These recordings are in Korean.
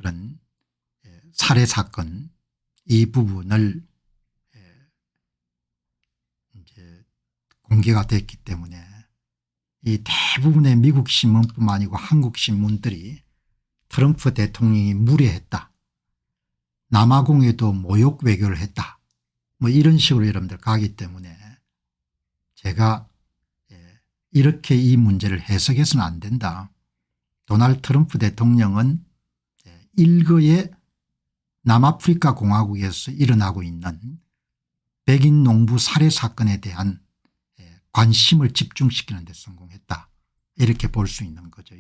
그런 살해 사건 이 부분을 이제 공개가 됐기 때문에 이 대부분의 미국 신문뿐만 아니고 한국 신문들이 트럼프 대통령이 무례했다. 남아공에도 모욕 외교를 했다. 뭐 이런 식으로 여러분들 가기 때문에 제가 이렇게 이 문제를 해석해서는 안 된다. 도널드 트럼프 대통령은 일거에 남아프리카 공화국에서 일어나고 있는 백인 농부 살해 사건에 대한 관심을 집중시키는 데 성공했다. 이렇게 볼 수 있는 거죠.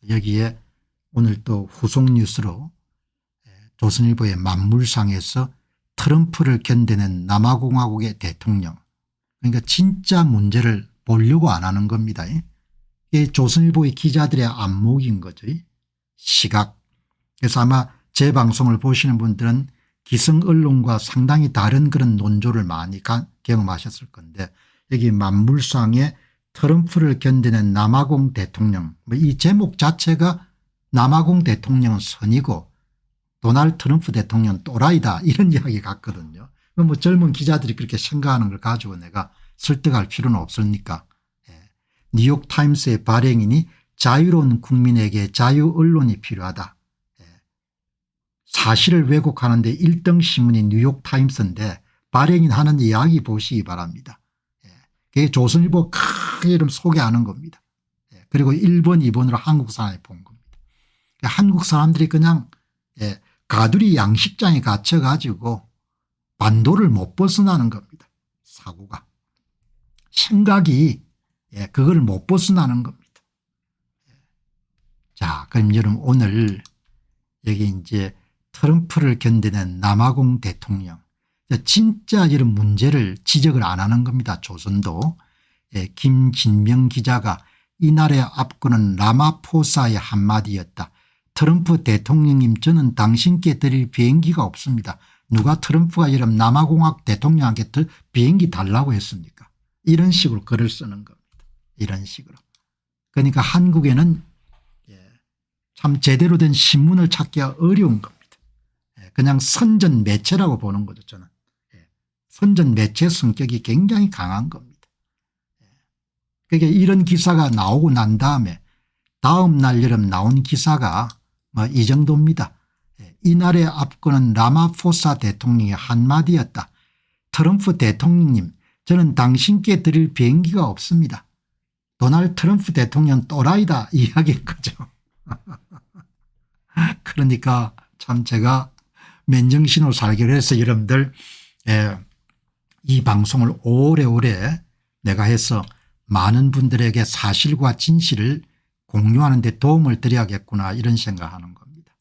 여기에 오늘 또 후속 뉴스로 조선일보의 만물상에서 트럼프를 견뎌낸 남아공화국의 대통령, 그러니까 진짜 문제를 보려고 안 하는 겁니다. 이게 조선일보의 기자들의 안목인 거죠. 시각. 그래서 아마 제 방송을 보시는 분들은 기성 언론과 상당히 다른 그런 논조를 많이 경험하셨을 건데 여기 만물상에 트럼프를 견뎌낸 남아공 대통령, 이 제목 자체가 남아공 대통령은 선이고 도널드 트럼프 대통령은 또라이다 이런 이야기 같거든요. 뭐 젊은 기자들이 그렇게 생각하는 걸 가지고 내가 설득할 필요는 없으니까. 뉴욕타임스의 발행인이 자유로운 국민에게 자유 언론이 필요하다. 사실을 왜곡하는 데 1등 신문이 뉴욕타임스인데 발행인 하는 이야기 보시기 바랍니다. 그게 조선일보 크게 이름 소개하는 겁니다. 그리고 1번 2번으로 한국 사람이 본 겁니다. 한국 사람들이 그냥 가두리 양식장에 갇혀 가지고 반도를 못 벗어나는 겁니다. 사고가. 생각이 그걸 못 벗어나는 겁니다. 자, 그럼 여러분 오늘 여기 이제 트럼프를 견뎌낸 남아공 대통령 진짜 이런 문제를 지적을 안 하는 겁니다. 조선도. 김진명 기자가 이날의 압권은 라마포사의 한마디였다. 트럼프 대통령님 저는 당신께 드릴 비행기가 없습니다. 누가 트럼프가 이런 남아공화국 대통령한테 비행기 달라고 했습니까? 이런 식으로 글을 쓰는 겁니다. 이런 식으로. 그러니까 한국에는 참 제대로 된 신문을 찾기가 어려운 겁니다. 그냥 선전 매체라고 보는 거죠. 저는. 선전 매체 성격이 굉장히 강한 겁니다. 그러니까 이런 기사가 나오고 난 다음에 다음 날 여름 나온 기사가 뭐 이 정도입니다. 이날의 압권은 라마포사 대통령의 한마디였다. 트럼프 대통령님 저는 당신께 드릴 비행기가 없습니다. 도널드 트럼프 대통령 또라이다 이야기인 거죠. 그러니까 참 제가 맨정신으로 살기로 해서 여러분들 이 방송을 오래오래 내가 해서 많은 분들에게 사실과 진실을 공유하는 데 도움을 드려야겠구나 이런 생각하는 겁니다.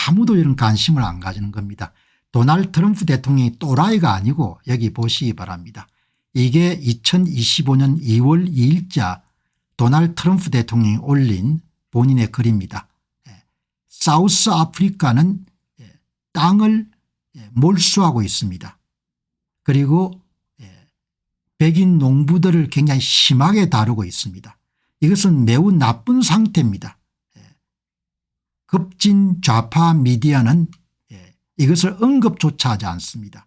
아무도 이런 관심을 안 가지는 겁니다. 도널드 트럼프 대통령이 또라이가 아니고 여기 보시기 바랍니다. 이게 2025년 2월 2일자 도널드 트럼프 대통령이 올린 본인의 글입니다. 사우스 아프리카는 땅을 몰수하고 있습니다. 그리고 백인 농부들을 굉장히 심하게 다루고 있습니다. 이것은 매우 나쁜 상태입니다. 급진 좌파 미디어는 이것을 언급조차 하지 않습니다.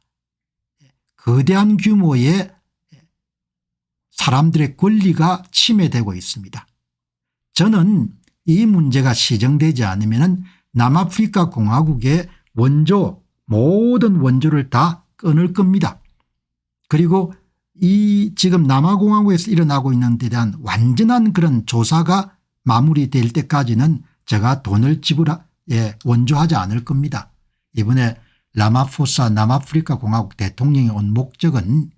거대한 규모의 사람들의 권리가 침해되고 있습니다. 저는 이 문제가 시정되지 않으면 남아프리카 공화국의 원조 모든 원조를 다 끊을 겁니다. 그리고 이 지금 남아공화국에서 일어나고 있는 데 대한 완전한 그런 조사가 마무리될 때까지는 제가 돈을 원조하지 않을 겁니다. 이번에 라마포사 남아프리카 공화국 대통령이 온 목적은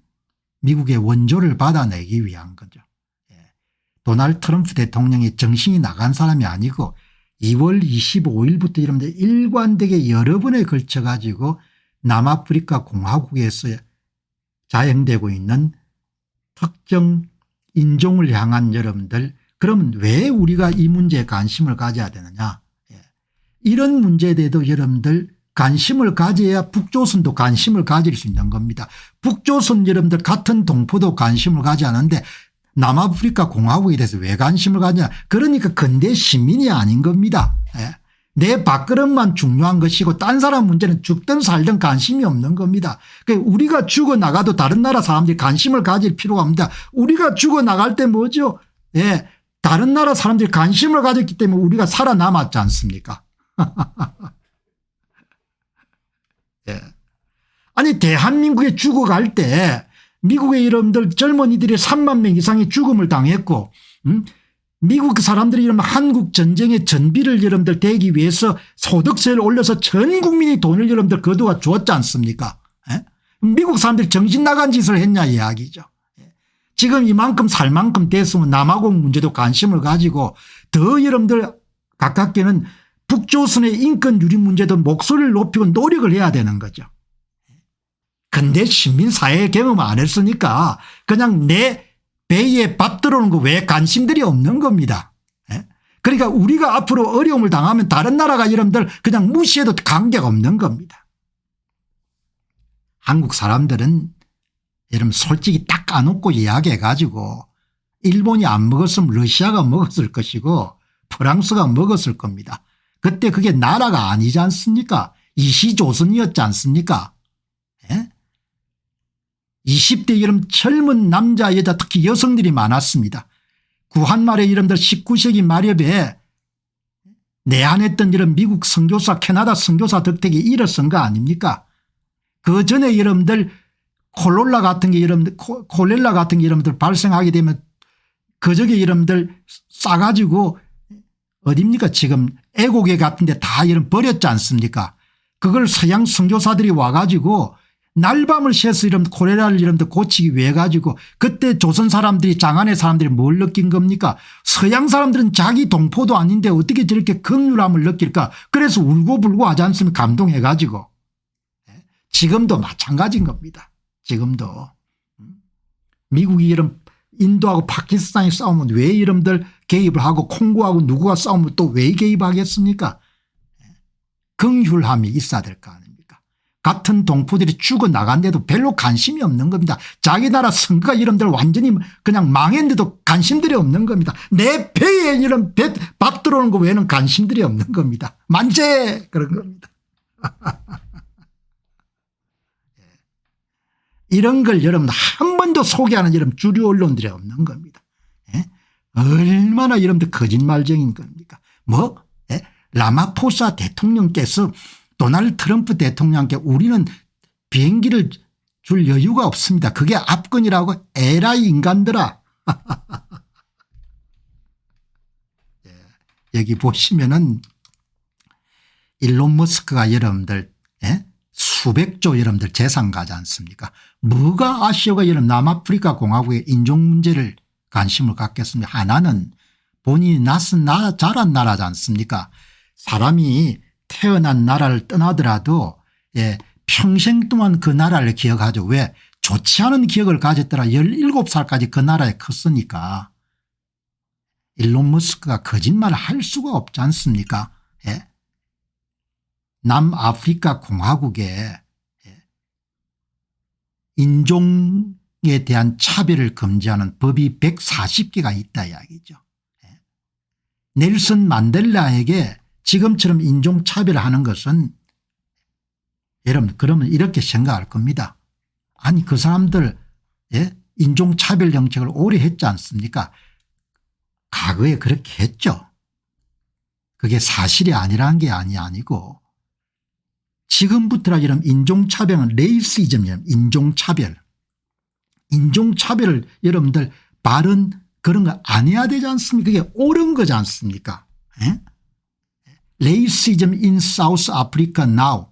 미국의 원조를 받아내기 위한 거죠. 도널드 트럼프 대통령이 정신이 나간 사람이 아니고 2월 25일부터 이런데 일관되게 여러 번에 걸쳐 가지고 남아프리카 공화국에서 자행되고 있는 특정 인종을 향한 여러분들 그러면 왜 우리가 이 문제에 관심을 가져야 되느냐. 이런 문제에 대해서 여러분들 관심을 가져야 북조선도 관심을 가질 수 있는 겁니다. 북조선 여러분들 같은 동포도 관심을 가지는데 남아프리카 공화국에 대해서 왜 관심을 가지냐. 그러니까 근대 시민이 아닌 겁니다. 내 밥그릇만 중요한 것이고 딴 사람 문제는 죽든 살든 관심이 없는 겁니다. 그러니까 우리가 죽어나가도 다른 나라 사람들이 관심을 가질 필요가 없습니다. 우리가 죽어나갈 때 뭐죠? 예, 다른 나라 사람들이 관심을 가졌기 때문에 우리가 살아남았지 않습니까? 예. 아니 대한민국에 죽어갈 때 미국의 여러분들 젊은이들이 3만 명 이상의 죽음을 당했고 미국 사람들이 이러면 한국 전쟁의 전비를 여러분들 대기 위해서 소득세를 올려서 전 국민이 돈을 여러분들 거두어 주었지 않습니까? 예? 미국 사람들이 정신 나간 짓을 했냐 이야기죠. 예. 지금 이만큼 살 만큼 됐으면 남아공 문제도 관심을 가지고 더 여러분들 가깝게는 북조선의 인권 유리 문제도 목소리를 높이고 노력을 해야 되는 거죠. 근데 시민사회 경험 안 했으니까 그냥 내 배에 밥 들어오는 거 왜 관심들이 없는 겁니다. 그러니까 우리가 앞으로 어려움을 당하면 다른 나라가 여러분들 그냥 무시해도 관계가 없는 겁니다. 한국 사람들은 여러분 솔직히 딱 까놓고 이야기해 가지고 일본이 안 먹었으면 러시아가 먹었을 것이고 프랑스가 먹었을 겁니다. 그때 그게 나라가 아니지 않습니까? 이시조선이었지 않습니까? 20대 여러분 젊은 남자 여자 특히 여성들이 많았습니다. 구한말에 여러분들 19세기 말엽에 내한했던 이런 미국 선교사 캐나다 선교사 덕택이 일어선 거 아닙니까? 그 전에 여러분들 콜렐라 같은 게 여러분들 발생하게 되면 그저게 여러분들 싸가지고 어딥니까 지금 애국에 같은 데 다 여러분 버렸지 않습니까? 그걸 서양 선교사들이 와가지고 날밤을 새서 이런 콜레라를 이런데 고치기 위해 가지고 그때 조선 사람들이 장안의 사람들이 뭘 느낀 겁니까? 서양 사람들은 자기 동포도 아닌데 어떻게 저렇게 긍휼함을 느낄까? 그래서 울고불고 하지 않습니까? 감동해 가지고. 지금도 마찬가지인 겁니다. 지금도. 미국이 이런 인도하고 파키스탄이 싸우면 왜 이름들 개입을 하고 콩고하고 누구가 싸우면 또 왜 개입하겠습니까? 긍휼함이 있어야 될 거 아닙니까? 같은 동포들이 죽어나간데도 별로 관심이 없는 겁니다. 자기 나라 선거가 이름들 완전히 그냥 망했는데도 관심들이 없는 겁니다. 내 배에 이런 밥 들어오는 거 외에는 관심들이 없는 겁니다. 만세 그런 겁니다. 이런 걸 여러분 한 번도 소개하는 여러분 주류 언론들이 없는 겁니다. 얼마나 여러분들 거짓말쟁인 겁니까? 뭐 라마포사 대통령께서 도널드 트럼프 대통령께 우리는 비행기를 줄 여유가 없습니다. 그게 압권이라고 에라이 인간들아. 여기 보시면은 일론 머스크가 여러분들 수백조 여러분들 재산 가지 않습니까? 뭐가 아시아가 여러분 남아프리카 공화국의 인종 문제를 관심을 갖겠습니까? 하나는 본인이 자란 나라지 않습니까? 사람이 태어난 나라를 떠나더라도 평생 동안 그 나라를 기억하죠. 왜? 좋지 않은 기억을 가졌더라. 17살까지 그 나라에 컸으니까. 일론 머스크가 거짓말을 할 수가 없지 않습니까? 남아프리카 공화국에 인종에 대한 차별을 금지하는 법이 140개가 있다 이야기죠. 넬슨 만델라에게 지금처럼 인종차별하는 것은 여러분 그러면 이렇게 생각할 겁니다. 아니 그 사람들 인종차별 정책을 오래 했지 않습니까? 과거에 그렇게 했죠. 그게 사실이 아니라는 게 아니고 지금부터라 이런 인종차별은 레이시즘이에요. 인종차별을 여러분들 바른 그런 거 안 해야 되지 않습니까? 그게 옳은 거지 않습니까? 레이시즘 in South Africa now.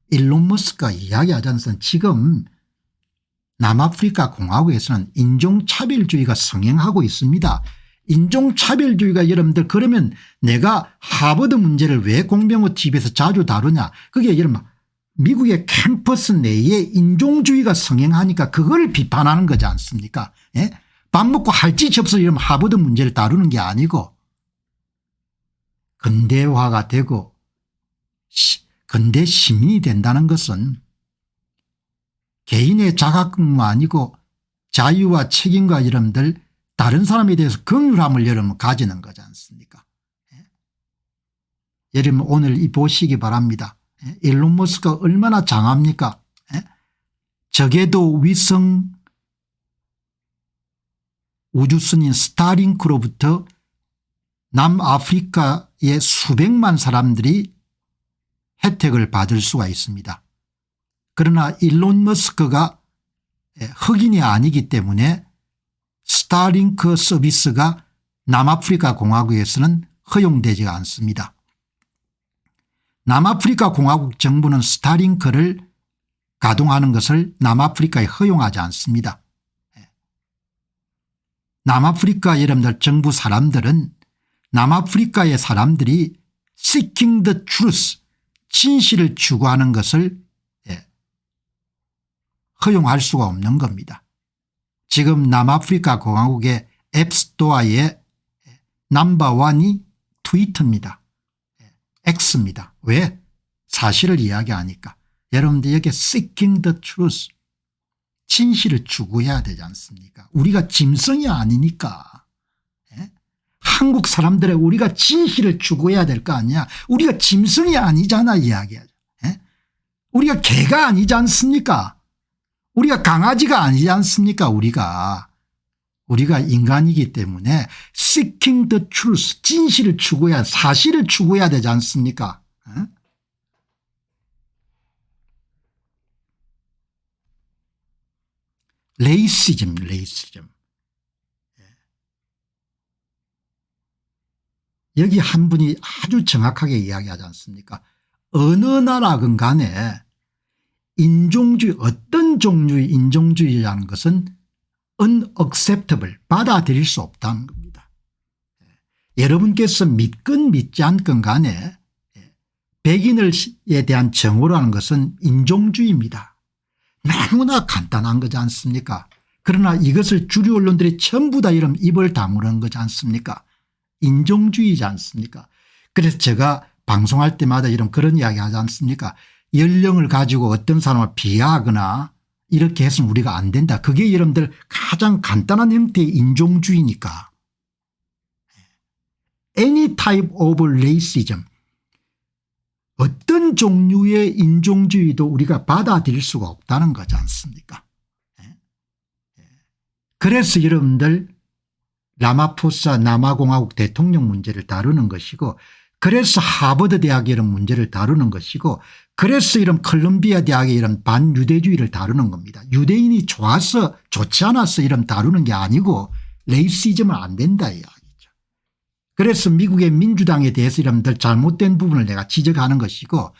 일론 머스크가 이야기하지 않습니까? 지금 남아프리카 공화국에서는 인종차별주의가 성행하고 있습니다. 인종차별주의가 여러분들 그러면 내가 하버드 문제를 왜 공병호 TV에서 자주 다루냐. 그게 여러분 미국의 캠퍼스 내에 인종주의가 성행하니까 그걸 비판하는 거지 않습니까? 밥 먹고 할 짓이 없어서 이러면 하버드 문제를 다루는 게 아니고 근대화가 되고 근대 시민이 된다는 것은 개인의 자각뿐만 아니고 자유와 책임과 여러분들 다른 사람에 대해서 긍휼함을 여러분 가지는 거지 않습니까? 여러분 오늘 이 보시기 바랍니다. 일론 머스크가 얼마나 장합니까? 적에도 위성 우주선인 스타링크로부터 남아프리카의 수백만 사람들이 혜택을 받을 수가 있습니다. 그러나 일론 머스크가 흑인이 아니기 때문에 스타링크 서비스가 남아프리카 공화국에서는 허용되지 않습니다. 남아프리카 공화국 정부는 스타링크를 가동하는 것을 남아프리카에 허용하지 않습니다. 남아프리카 여러분들 정부 사람들은 남아프리카의 사람들이 seeking the truth 진실을 추구하는 것을 허용할 수가 없는 겁니다. 지금 남아프리카 공화국의 앱스토어의 넘버원이 트위터입니다. X입니다. 왜? 사실을 이야기하니까. 여러분들 여기 seeking the truth 진실을 추구해야 되지 않습니까? 우리가 짐승이 아니니까. 한국 사람들의 우리가 진실을 추구해야 될 거 아니야. 우리가 짐승이 아니잖아 이야기하죠. 우리가 개가 아니지 않습니까? 우리가 강아지가 아니지 않습니까? 우리가 인간이기 때문에 seeking the truth 진실을 추구해야 사실을 추구해야 되지 않습니까? 레이시즘. 여기 한 분이 아주 정확하게 이야기하지 않습니까? 어느 나라건 간에 인종주의 어떤 종류의 인종주의라는 것은 unacceptable 받아들일 수 없다는 겁니다. 여러분께서 믿건 믿지 않건 간에 백인에 대한 정오라는 것은 인종주의입니다. 너무나 간단한 거지 않습니까? 그러나 이것을 주류 언론들이 전부 다 이런 입을 다무는 거지 않습니까? 인종주의지 않습니까? 그래서 제가 방송할 때마다 이런 그런 이야기 하지 않습니까? 연령을 가지고 어떤 사람을 비하하거나 이렇게 해서는 우리가 안 된다. 그게 여러분들 가장 간단한 형태의 인종주의니까. Any type of racism 어떤 종류의 인종주의도 우리가 받아들일 수가 없다는 거지 않습니까? 그래서 여러분들 라마포사 남아공화국 대통령 문제를 다루는 것이고 그래서 하버드 대학의 이런 문제를 다루는 것이고 그래서 이런 컬럼비아 대학의 이런 반유대주의를 다루는 겁니다. 유대인이 좋아서 좋지 않아서 이런 다루는 게 아니고 레이시즘은 안 된다 이야기죠. 그래서 미국의 민주당에 대해서 여러분들 잘못된 부분을 내가 지적하는 것이고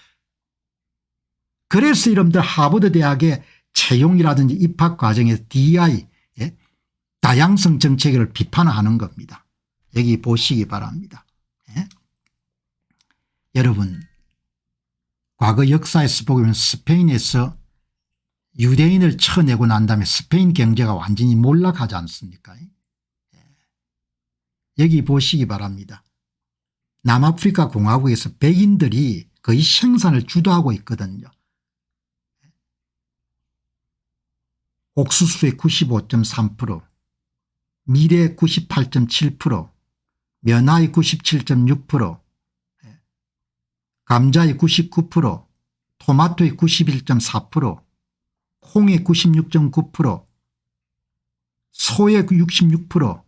그래서 여러분들 하버드 대학의 채용이라든지 입학 과정에서 DI 다양성 정책을 비판하는 겁니다. 여기 보시기 바랍니다. 여러분 과거 역사에서 보면 스페인에서 유대인을 쳐내고 난 다음에 스페인 경제가 완전히 몰락하지 않습니까? 여기 보시기 바랍니다. 남아프리카 공화국에서 백인들이 거의 생산을 주도하고 있거든요. 옥수수의 95.3%, 밀의 98.7%, 면화의 97.6%, 감자의 99%, 토마토의 91.4%, 콩의 96.9%, 소의 66%.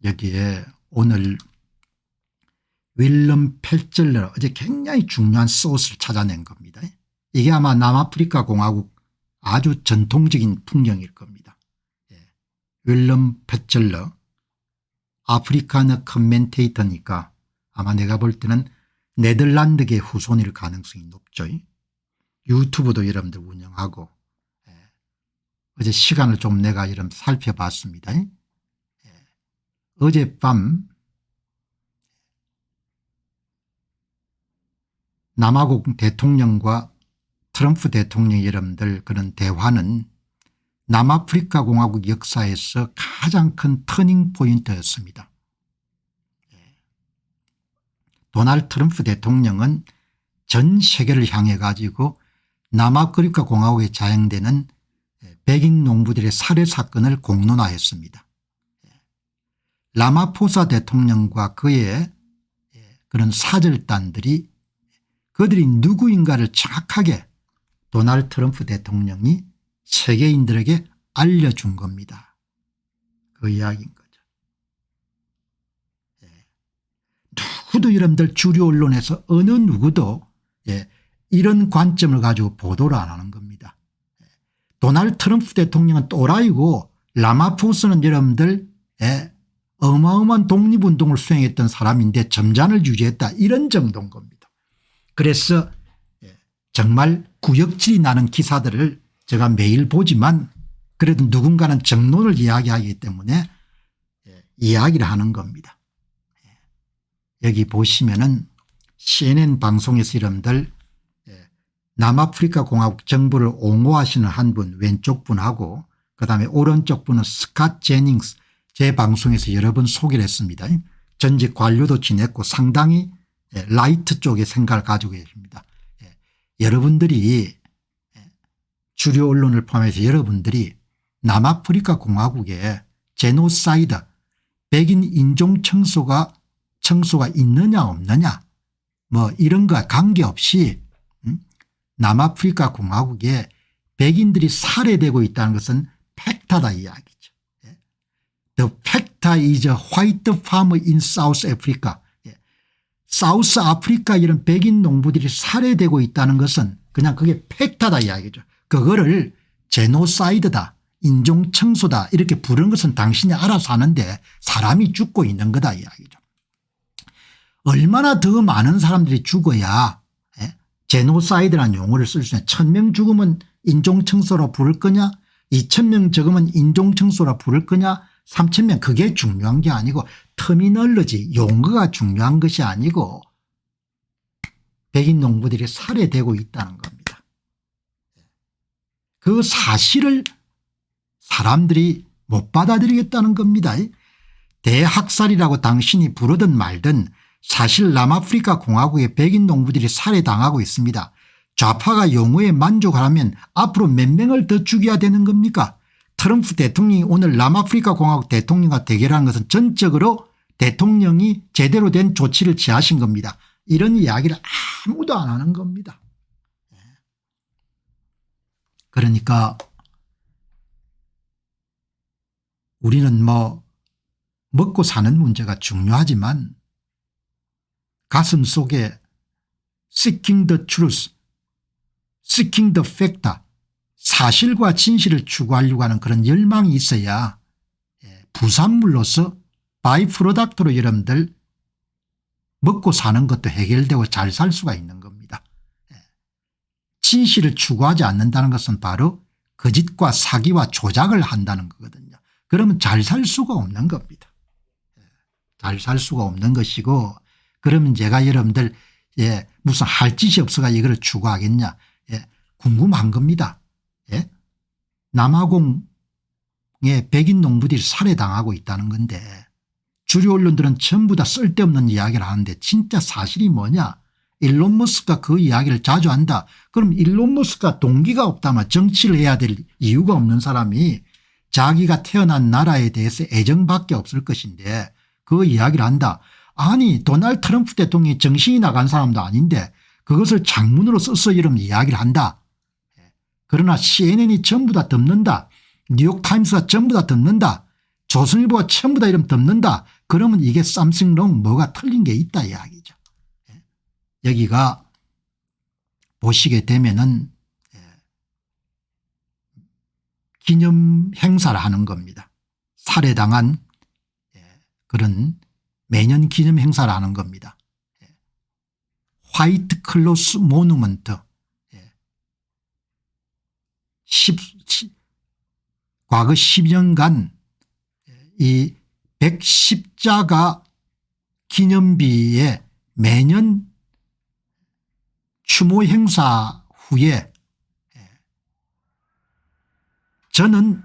여기에 오늘 윌럼 펠젤러 어제 굉장히 중요한 소스를 찾아낸 겁니다. 이게 아마 남아프리카 공화국 아주 전통적인 풍경일 겁니다. 윌럼 펠젤러 아프리카너 커멘테이터니까 아마 내가 볼 때는 네덜란드계 후손일 가능성이 높죠. 유튜브도 여러분들 운영하고 어제 시간을 좀 내가 이런 살펴봤습니다. 어젯밤 남아공 대통령과 트럼프 대통령 여러분들 그런 대화는 남아프리카 공화국 역사에서 가장 큰 터닝 포인트였습니다. 도널드 트럼프 대통령은 전 세계를 향해 가지고 남아프리카 공화국에 자행되는 백인 농부들의 살해 사건을 공론화했습니다. 라마포사 대통령과 그의 그런 사절단들이 그들이 누구인가를 정확하게 도널드 트럼프 대통령이 세계인들에게 알려준 겁니다. 그 이야기인 거죠. 누구도 여러분들 주류 언론에서 어느 누구도 이런 관점을 가지고 보도를 안 하는 겁니다. 도널드 트럼프 대통령은 또라이고 라마포스는 여러분들 어마어마한 독립운동을 수행했던 사람인데 점잔을 유지했다 이런 정도인 겁니다. 그래서 정말 구역질이 나는 기사들을 제가 매일 보지만 그래도 누군가는 정론을 이야기하기 때문에 이야기를 하는 겁니다. 여기 보시면은 CNN 방송에서 여러분들 남아프리카 공화국 정부를 옹호하시는 한 분 왼쪽 분하고 그다음에 오른쪽 분은 스캇 제닝스 제 방송에서 여러 번 소개를 했습니다. 전직 관료도 지냈고 상당히 라이트 쪽의 생각을 가지고 계십니다. 여러분들이 주류 언론을 포함해서 여러분들이 남아프리카 공화국에 제노사이드 백인 인종 청소가 있느냐 없느냐 뭐 이런 거 관계없이 남아프리카 공화국에 백인들이 살해되고 있다는 것은 팩트다 이야기죠. The fact is a white farmer in South Africa. 사우스 아프리카 이런 백인 농부들이 살해되고 있다는 것은 그냥 그게 팩트다 이야기죠. 그거를 제노사이드다 인종청소다 이렇게 부르는 것은 당신이 알아서 하는데 사람이 죽고 있는 거다 이야기죠. 얼마나 더 많은 사람들이 죽어야 제노사이드라는 용어를 쓸 수 있냐. 1000명 죽으면 인종청소로 부를 거냐 2000명 죽으면 인종청소로 부를 거냐 3000명 그게 중요한 게 아니고 터미널로지 용어가 중요한 것이 아니고 백인 농부들이 살해되고 있다는 겁니다. 그 사실을 사람들이 못 받아들이겠다는 겁니다. 대학살이라고 당신이 부르든 말든 사실 남아프리카 공화국의 백인 농부들이 살해당하고 있습니다. 좌파가 용어에 만족하려면 앞으로 몇 명을 더 죽여야 되는 겁니까? 트럼프 대통령이 오늘 남아프리카 공화국 대통령과 대결하는 것은 전적으로 대통령이 제대로 된 조치를 취하신 겁니다. 이런 이야기를 아무도 안 하는 겁니다. 그러니까 우리는 뭐 먹고 사는 문제가 중요하지만 가슴 속에 seeking the truth, seeking the fact 사실과 진실을 추구하려고 하는 그런 열망이 있어야 부산물로서 바이 프로덕트로 여러분들 먹고 사는 것도 해결되고 잘 살 수가 있는 겁니다. 진실을 추구하지 않는다는 것은 바로 거짓과 사기와 조작을 한다는 거거든요. 그러면 잘 살 수가 없는 겁니다. 잘 살 수가 없는 것이고 그러면 제가 여러분들 무슨 할 짓이 없어가 이걸 추구하겠냐 궁금한 겁니다. 남아공의 백인 농부들이 살해당하고 있다는 건데 주류 언론들은 전부 다 쓸데없는 이야기를 하는데 진짜 사실이 뭐냐. 일론 머스크가 그 이야기를 자주 한다. 그럼 일론 머스크가 동기가 없다면 정치를 해야 될 이유가 없는 사람이 자기가 태어난 나라에 대해서 애정밖에 없을 것인데 그 이야기를 한다. 아니 도널드 트럼프 대통령이 정신이 나간 사람도 아닌데 그것을 장문으로 써서 이런 이야기를 한다. 그러나 CNN이 전부 다 덮는다. 뉴욕타임스가 전부 다 덮는다. 조선일보가 전부 다 이러면 덮는다. 그러면 이게 쌈싱롱 뭐가 틀린 게 있다 이야기죠. 여기가 보시게 되면은 기념 행사를 하는 겁니다. 살해당한 그런 매년 기념 행사를 하는 겁니다. 화이트 클로스 모누먼트 과거 10년간 이 110자가 기념비에 매년 추모 행사 후에 저는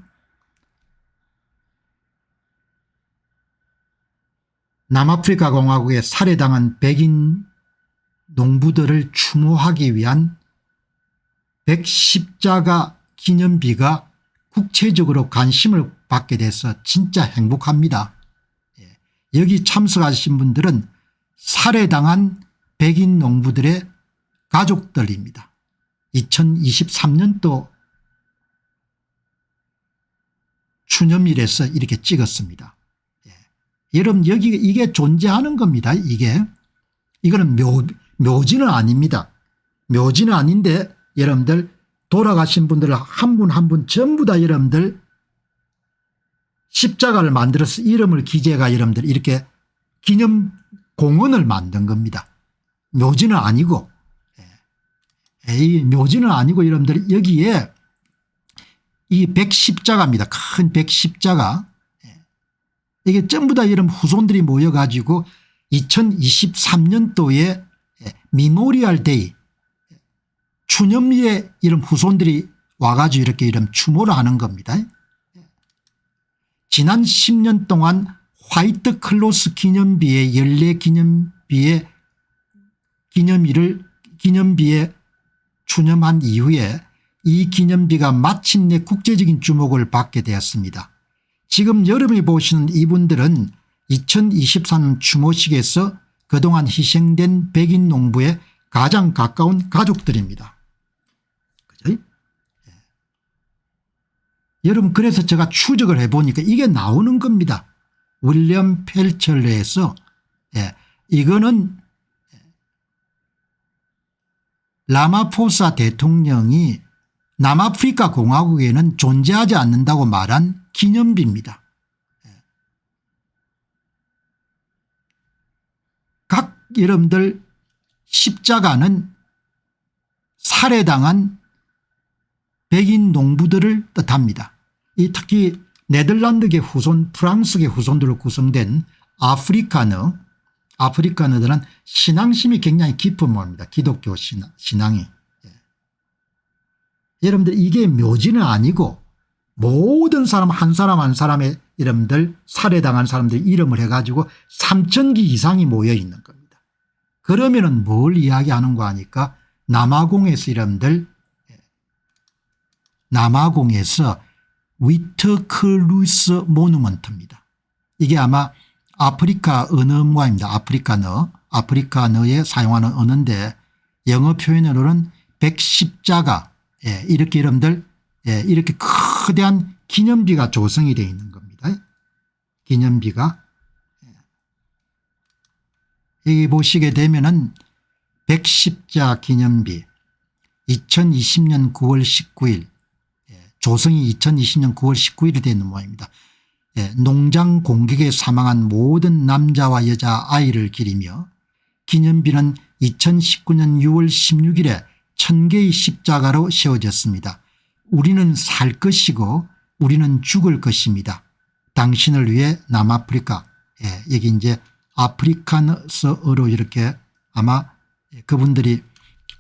남아프리카 공화국에 살해당한 백인 농부들을 추모하기 위한 백십자가 기념비가 국제적으로 관심을 받게 돼서 진짜 행복합니다. 여기 참석하신 분들은 살해당한 백인 농부들의 가족들입니다. 2023년도 추념일에서 이렇게 찍었습니다. 여러분 여기 이게 존재하는 겁니다. 이거는 묘지는 아닙니다. 묘지는 아닌데 여러분들 돌아가신 분들 한 분 한 분 전부 다 여러분들 십자가를 만들어서 이름을 기재가 여러분들 이렇게 기념 공원을 만든 겁니다. 묘지는 아니고 묘지는 아니고 여러분들 여기에 이 백십자가입니다. 큰 백십자가. 이게 전부 다 여러분 후손들이 모여가지고 2023년도에 미모리얼 데이 추념일에 이런 후손들이 와가지고 이렇게 이런 추모를 하는 겁니다. 지난 10년 동안 화이트 클로스 기념비의 연례 기념비에 추념한 이후에 이 기념비가 마침내 국제적인 주목을 받게 되었습니다. 지금 여러분이 보시는 이분들은 2023년 추모식에서 그동안 희생된 백인 농부의 가장 가까운 가족들입니다. 그죠? 여러분 그래서 제가 추적을 해보니까 이게 나오는 겁니다. 윌리엄 펠철레에서 이거는 라마포사 대통령이 남아프리카 공화국에는 존재하지 않는다고 말한 기념비입니다. 각 여러분들 십자가는 살해당한 백인 농부들을 뜻합니다. 이 특히 네덜란드계 후손 프랑스계 여후손들로 구성된 아프리카너들은 신앙심이 굉장히 깊은 모입니다. 기독교 신앙이. 여러분들 이게 묘지는 아니고 모든 사람 한 사람 한 사람의 여러분들 살해당한 사람들 이름을 해가지고 3,000기 이상이 모여 있는 겁니다. 그러면은 뭘 이야기하는가 하니까 남아공에서 여러분들 남아공에서 위터클루스 모누먼트입니다. 이게 아마 아프리카 언어 모양입니다. 아프리카너에 사용하는 언어인데 영어 표현으로는 백십자가 이렇게 여러분들 이렇게 거대한 기념비가 조성이 되어 있는 겁니다. 기념비가 여기 보시게 되면은 백십자 기념비 2020년 9월 19일 조성이 2020년 9월 19일이 되는 모양입니다. 농장 공격에 사망한 모든 남자와 여자 아이를 기리며 기념비는 2019년 6월 16일에 1000개의 십자가로 세워졌습니다. 우리는 살 것이고 우리는 죽을 것입니다. 당신을 위해 남아프리카. 여기 이제 아프리카너어로 이렇게 아마 그분들이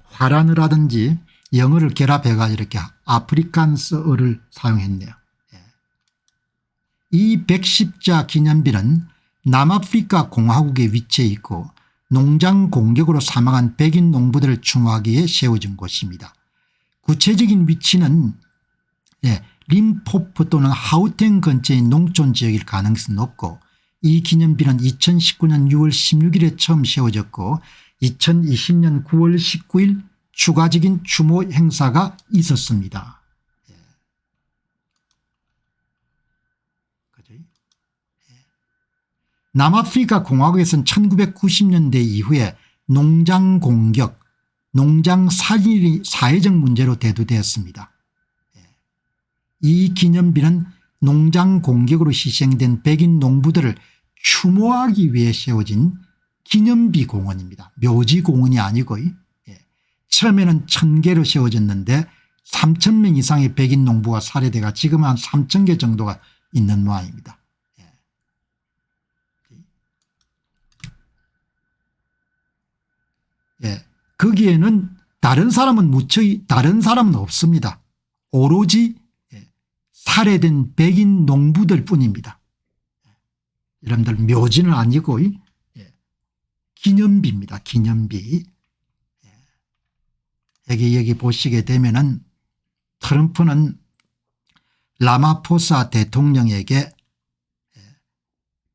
화란어라든지 영어를 결합해가 이렇게 아프리칸스어를 사용했네요. 이 백십자 기념비는 남아프리카 공화국에 위치해 있고 농장 공격으로 사망한 백인 농부들을 추모하기에 세워진 곳입니다. 구체적인 위치는 림포프 또는 하우텐 근처의 농촌 지역일 가능성이 높고 이 기념비는 2019년 6월 16일에 처음 세워졌고 2020년 9월 19일 추가적인 추모 행사가 있었습니다. 남아프리카 공화국에서는 1990년대 이후에 농장 공격, 농장 살인이 사회적 문제로 대두되었습니다. 이 기념비는 농장 공격으로 희생된 백인 농부들을 추모하기 위해 세워진 기념비 공원입니다. 묘지 공원이 아니고 처음에는 1000개로 세워졌는데 3000명 이상의 백인 농부가 살해돼가 지금 한 3000개 정도가 있는 모양입니다. 거기에는 다른 사람은 없습니다. 오로지 살해된 백인 농부들 뿐입니다. 여러분들 묘지는 아니고 기념비입니다. 기념비. 여기 보시게 되면은 트럼프는 라마포사 대통령에게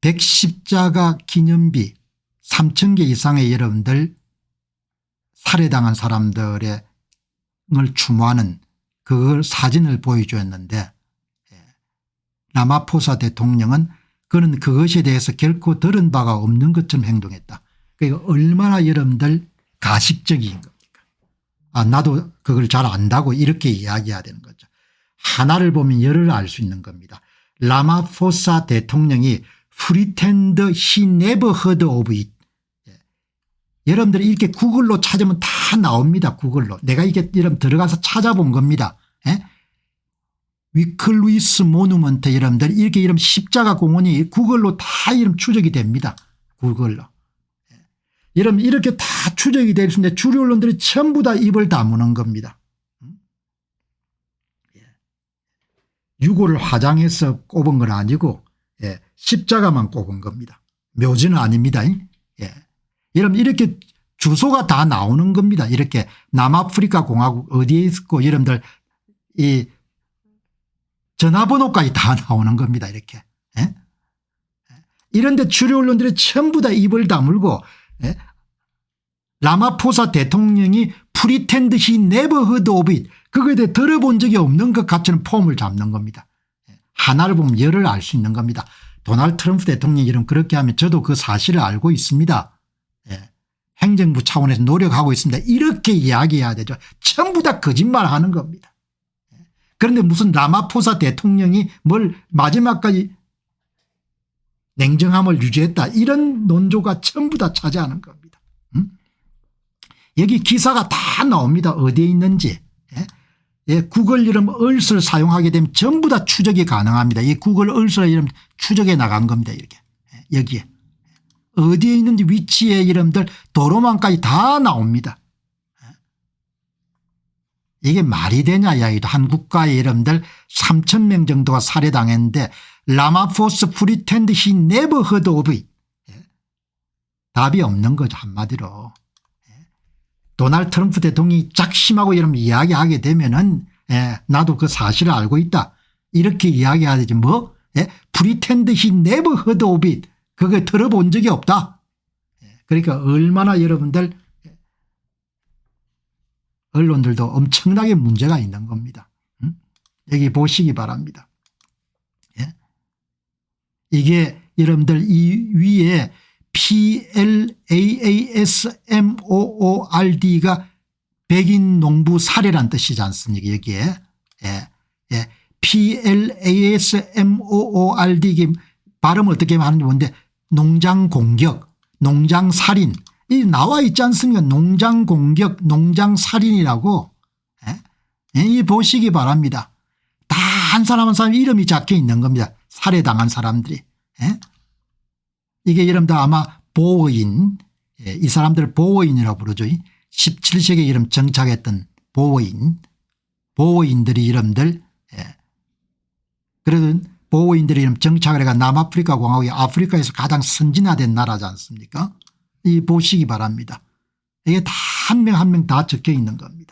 110자가 기념비 3,000개 이상의 여러분들 살해당한 사람들의 을 추모하는 그 사진을 보여주었는데 라마포사 대통령은 그는 그것에 대해서 결코 들은 바가 없는 것처럼 행동했다. 그러니까 얼마나 여러분들 가식적인 겁니까? 나도 그걸 잘 안다고 이렇게 이야기해야 되는 거죠. 하나를 보면 열을 알 수 있는 겁니다. 라마포사 대통령이 pretend he never heard of it. 여러분들이 이렇게 구글로 찾으면 다 나옵니다. 구글로. 내가 이게 여러분 들어가서 찾아본 겁니다. 위클루이스 모누먼트 여러분들 이렇게 이름 십자가 공원이 구글로 다 이름 추적이 됩니다. 구글로. 여러분 이렇게 다 추적이 되어 있는데 주류 언론들이 전부 다 입을 다무는 겁니다. 유골을 화장해서 꼽은 건 아니고 십자가만 꼽은 겁니다. 묘지는 아닙니다. 여러분 이렇게 주소가 다 나오는 겁니다. 이렇게 남아프리카 공화국 어디에 있고 여러분들 이 전화번호까지 다 나오는 겁니다. 이렇게. 이런데 주류 언론들이 전부 다 입을 다물고 라마포사 대통령이 pretend he never heard of it 그거에 대해 들어본 적이 없는 것 같이는 폼을 잡는 겁니다. 하나를 보면 열을 알 수 있는 겁니다. 도널드 트럼프 대통령이 이런 그렇게 하면 저도 그 사실을 알고 있습니다. 행정부 차원에서 노력하고 있습니다. 이렇게 이야기해야 되죠. 전부 다 거짓말하는 겁니다. 그런데 무슨 라마포사 대통령이 뭘 마지막까지 냉정함을 유지했다 이런 논조가 전부 다 차지하는 겁니다. 여기 기사가 다 나옵니다. 어디에 있는지. 구글 이름 얼스를 사용하게 되면 전부 다 추적이 가능합니다. 이 구글 얼스의 이름 추적해 나간 겁니다. 이렇게 여기에 어디에 있는지 위치의 이름들 도로망까지 다 나옵니다. 이게 말이 되냐 이야기도 한 국가의 이름들 3,000명 정도가 살해당했는데 라마포스 pretend he never heard of it. 답이 없는 거죠 한마디로. 도널드 트럼프 대통령이 작심하고 이런 이야기하게 되면은 나도 그 사실을 알고 있다 이렇게 이야기해야 되지 뭐 pretend he never heard of it 그거 들어본 적이 없다. 그러니까 얼마나 여러분들 언론들도 엄청나게 문제가 있는 겁니다. 여기 보시기 바랍니다. 이게 여러분들 이 위에 PLAASMOORD가 백인 농부 살해란 뜻이지 않습니까 여기에. PLASMOORD 발음을 어떻게 하는지 모르는데 농장 공격 농장 살인 이 나와 있지 않습니까 농장 공격 농장 살인이라고. 이 보시기 바랍니다. 다 한 사람 한 사람 이름이 적혀 있는 겁니다. 살해당한 사람들이. 이게 이름도 아마 보어인 이 사람들 보어인이라고 부르죠. 17세기 이름 정착했던 보어인들이 이름들. 그래도 보어인들이 이름 정착을 해가 남아프리카 공화국이 아프리카에서 가장 선진화된 나라지 않습니까? 이 보시기 바랍니다. 이게 다 한 명 한 명 다 적혀 있는 겁니다.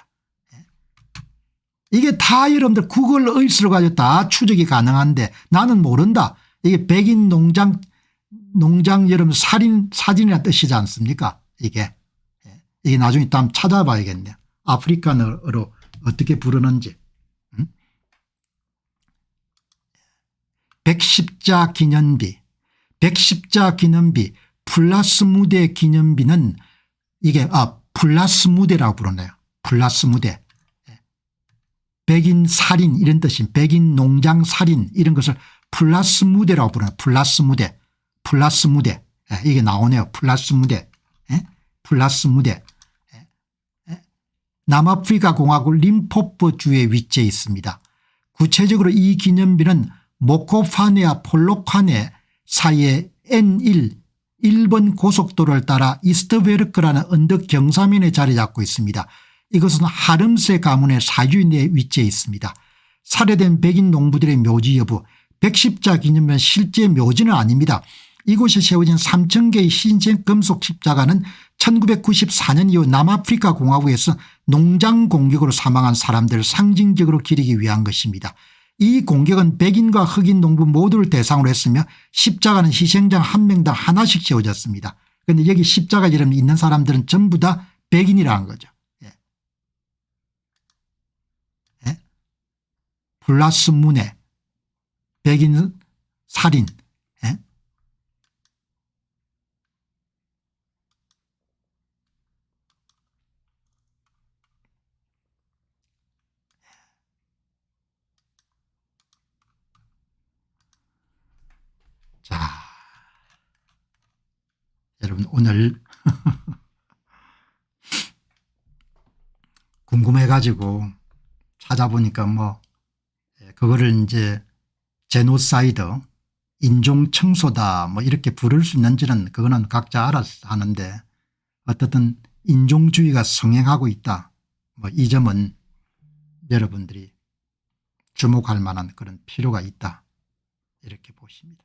이게 다 여러분들 구글 얼스로 가지고 다 추적이 가능한데 나는 모른다. 이게 백인 농장 여러분 살인 사진이라는 뜻이지 않습니까? 이게 나중에 또 한번 찾아봐야겠네요. 아프리카어로 어떻게 부르는지. 110자 기념비 110자 기념비 플러스 무대 기념비는 이게 플러스 무대라고 부르네요. 플러스 무대. 백인 살인 이런 뜻인 백인 농장 살인 이런 것을 플러스 무대라고 부르네요. 플러스 무대. 플러스 무대. 이게 나오네요. 플러스 무대. 플러스 무대. 남아프리카 공화국 림포포주에 위치해 있습니다. 구체적으로 이 기념비는 모코파네와 폴로카네 사이에 N1 1번 고속도로를 따라 이스트베르크라는 언덕 경사면에 자리 잡고 있습니다. 이것은 하름세 가문의 사유인에 위치해 있습니다. 살해된 백인 농부들의 묘지 여부 110자 기념비는 실제 묘지는 아닙니다. 이곳에 세워진 3,000개의 신생 금속 십자가는 1994년 이후 남아프리카 공화국에서 농장 공격으로 사망한 사람들을 상징적으로 기리기 위한 것입니다. 이 공격은 백인과 흑인 농부 모두를 대상으로 했으며 십자가는 희생자 한 명당 하나씩 세워졌습니다. 그런데 여기 십자가 이름 있는 사람들은 전부 다 백인이라는 거죠. 예. 예? 플러스 문해, 백인 살인. 예? 자, 여러분 오늘 궁금해 가지고 찾아보니까 뭐 그거를 이제 제노사이드 인종 청소다 뭐 이렇게 부를 수 있는지는 그거는 각자 알아서 하는데 어떻든 인종주의가 성행하고 있다. 뭐 이 점은 여러분들이 주목할 만한 그런 필요가 있다. 이렇게 보십니다.